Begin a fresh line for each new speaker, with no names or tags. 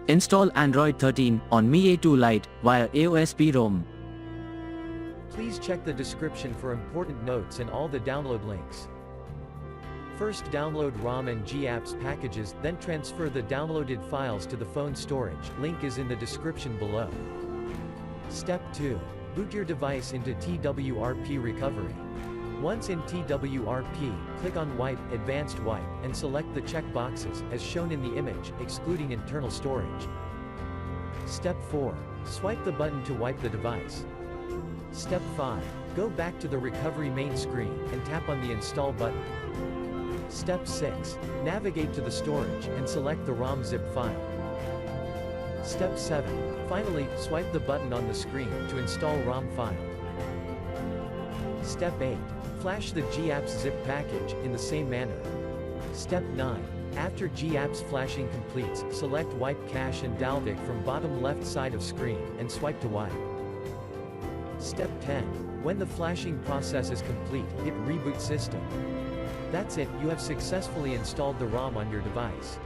Install Android 13 on Mi A2 Lite via AOSP ROM.
Please check the description for important notes and all the download links. First download ROM and GApps packages, then transfer the downloaded files to the phone storage. Link is in the description below. Step 2. Boot your device into TWRP recovery. Once in TWRP, click on Wipe, Advanced Wipe, and select the check boxes, as shown in the image, excluding internal storage. Step 4. Swipe the button to wipe the device. Step 5. Go back to the recovery main screen, and tap on the Install button. Step 6. Navigate to the storage, and select the ROM zip file. Step 7. Finally, swipe the button on the screen to install ROM file. Step 8. Flash the GApps zip package, in the same manner. Step 9. After GApps flashing completes, select Wipe Cache and Dalvik from bottom left side of screen, and swipe to wipe. Step 10. When the flashing process is complete, hit Reboot System. That's it, you have successfully installed the ROM on your device.